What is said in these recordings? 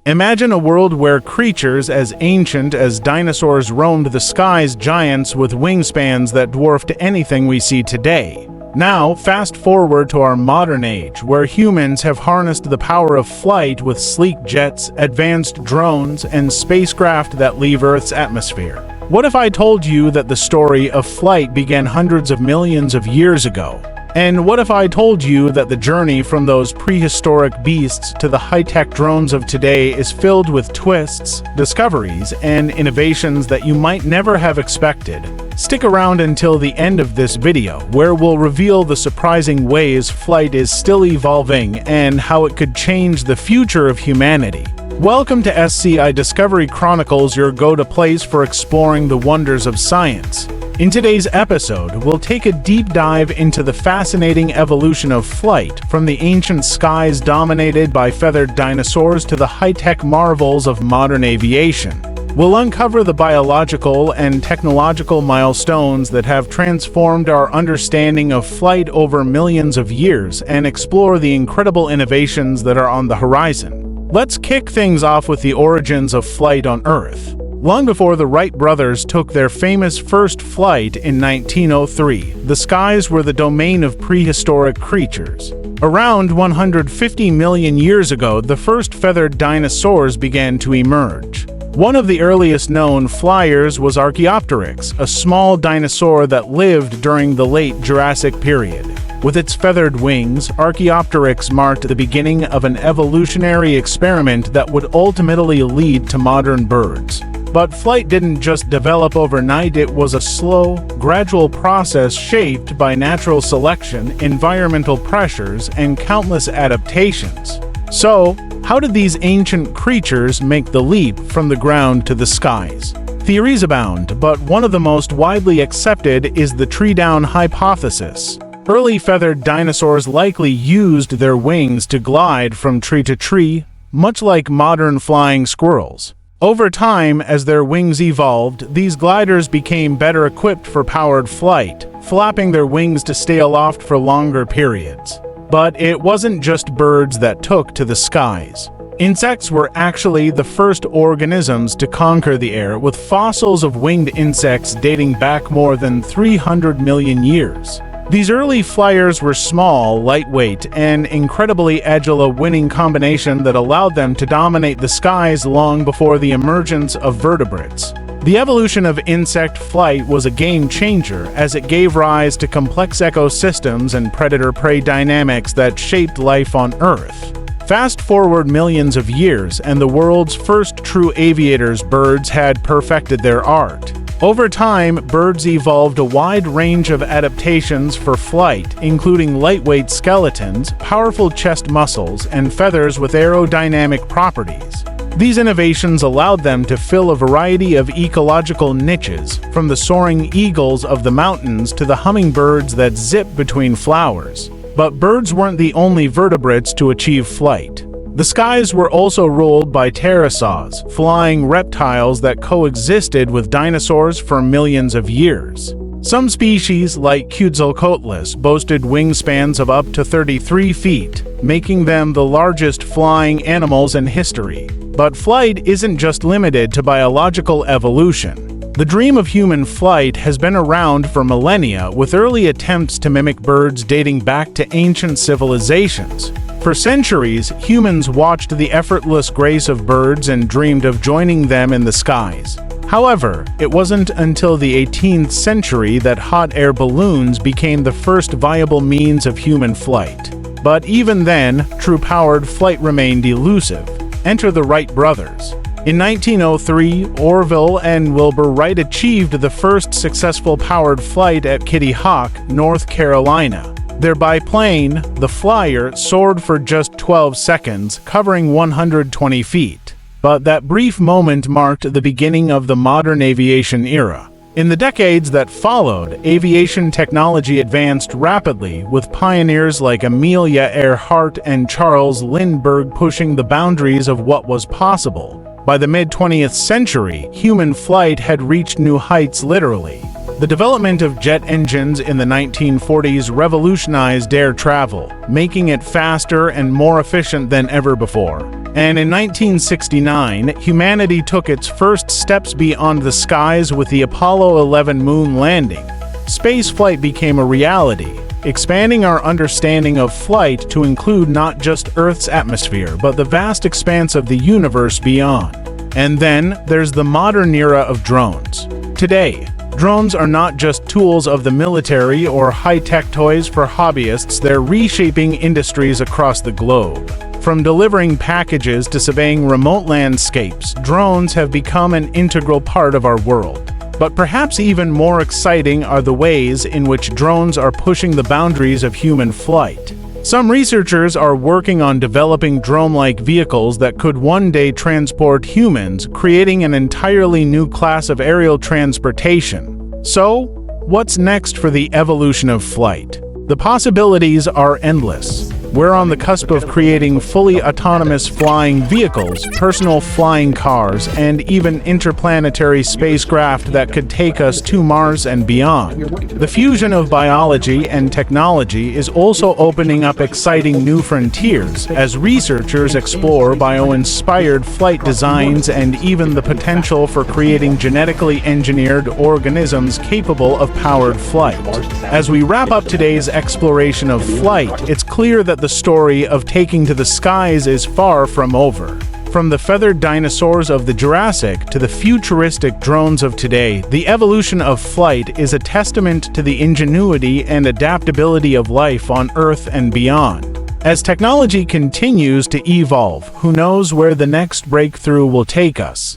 Imagine a world where creatures as ancient as dinosaurs roamed the skies, giants with wingspans that dwarfed anything we see today. Now, fast forward to our modern age, where humans have harnessed the power of flight with sleek jets, advanced drones, and spacecraft that leave Earth's atmosphere. What if I told you that the story of flight began hundreds of millions of years ago? And what if I told you that the journey from those prehistoric beasts to the high-tech drones of today is filled with twists, discoveries, and innovations that you might never have expected? Stick around until the end of this video, where we'll reveal the surprising ways flight is still evolving and how it could change the future of humanity. Welcome to Sci Discovery Chronicles, your go-to place for exploring the wonders of science. In today's episode, we'll take a deep dive into the fascinating evolution of flight, from the ancient skies dominated by feathered dinosaurs to the high-tech marvels of modern aviation. We'll uncover the biological and technological milestones that have transformed our understanding of flight over millions of years and explore the incredible innovations that are on the horizon. Let's kick things off with the origins of flight on Earth. Long before the Wright brothers took their famous first flight in 1903, the skies were the domain of prehistoric creatures. Around 150 million years ago, the first feathered dinosaurs began to emerge. One of the earliest known flyers was Archaeopteryx, a small dinosaur that lived during the late Jurassic period. With its feathered wings, Archaeopteryx marked the beginning of an evolutionary experiment that would ultimately lead to modern birds. But flight didn't just develop overnight. It was a slow, gradual process shaped by natural selection, environmental pressures, and countless adaptations. So, how did these ancient creatures make the leap from the ground to the skies? Theories abound, but one of the most widely accepted is the tree-down hypothesis. Early feathered dinosaurs likely used their wings to glide from tree to tree, much like modern flying squirrels. Over time, as their wings evolved, these gliders became better equipped for powered flight, flapping their wings to stay aloft for longer periods. But it wasn't just birds that took to the skies. Insects were actually the first organisms to conquer the air, with fossils of winged insects dating back more than 300 million years. These early flyers were small, lightweight, and incredibly agile, a winning combination that allowed them to dominate the skies long before the emergence of vertebrates. The evolution of insect flight was a game changer, as it gave rise to complex ecosystems and predator-prey dynamics that shaped life on Earth. Fast forward millions of years, and the world's first true aviators, birds, had perfected their art. Over time, birds evolved a wide range of adaptations for flight, including lightweight skeletons, powerful chest muscles, and feathers with aerodynamic properties. These innovations allowed them to fill a variety of ecological niches, from the soaring eagles of the mountains to the hummingbirds that zip between flowers. But birds weren't the only vertebrates to achieve flight. The skies were also ruled by pterosaurs, flying reptiles that coexisted with dinosaurs for millions of years. Some species, like Quetzalcoatlus, boasted wingspans of up to 33 feet, making them the largest flying animals in history. But flight isn't just limited to biological evolution. The dream of human flight has been around for millennia, with early attempts to mimic birds dating back to ancient civilizations. For centuries, humans watched the effortless grace of birds and dreamed of joining them in the skies. However, it wasn't until the 18th century that hot air balloons became the first viable means of human flight. But even then, true powered flight remained elusive. Enter the Wright brothers. In 1903, Orville and Wilbur Wright achieved the first successful powered flight at Kitty Hawk, North Carolina. Their biplane, the Flyer, soared for just 12 seconds, covering 120 feet. But that brief moment marked the beginning of the modern aviation era. In the decades that followed, aviation technology advanced rapidly, with pioneers like Amelia Earhart and Charles Lindbergh pushing the boundaries of what was possible. By the mid-20th century, human flight had reached new heights, literally. The development of jet engines in the 1940s revolutionized air travel, making it faster and more efficient than ever before. And in 1969, humanity took its first steps beyond the skies with the Apollo 11 moon landing. Spaceflight became a reality, expanding our understanding of flight to include not just Earth's atmosphere, but the vast expanse of the universe beyond. And then there's the modern era of drones. Today, drones are not just tools of the military or high-tech toys for hobbyists, they're reshaping industries across the globe. From delivering packages to surveying remote landscapes, drones have become an integral part of our world. But perhaps even more exciting are the ways in which drones are pushing the boundaries of human flight. Some researchers are working on developing drone-like vehicles that could one day transport humans, creating an entirely new class of aerial transportation. So, what's next for the evolution of flight? The possibilities are endless. We're on the cusp of creating fully autonomous flying vehicles, personal flying cars, and even interplanetary spacecraft that could take us to Mars and beyond. The fusion of biology and technology is also opening up exciting new frontiers as researchers explore bio-inspired flight designs and even the potential for creating genetically engineered organisms capable of powered flight. As we wrap up today's exploration of flight, it's clear that the story of taking to the skies is far from over. From the feathered dinosaurs of the Jurassic to the futuristic drones of today, the evolution of flight is a testament to the ingenuity and adaptability of life on Earth and beyond. As technology continues to evolve, who knows where the next breakthrough will take us?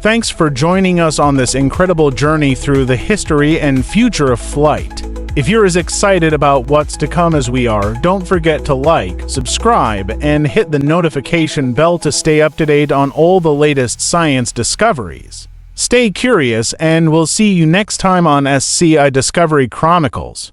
Thanks for joining us on this incredible journey through the history and future of flight. If you're as excited about what's to come as we are, don't forget to like, subscribe, and hit the notification bell to stay up to date on all the latest science discoveries. Stay curious, and we'll see you next time on Sci Discovery Chronicles.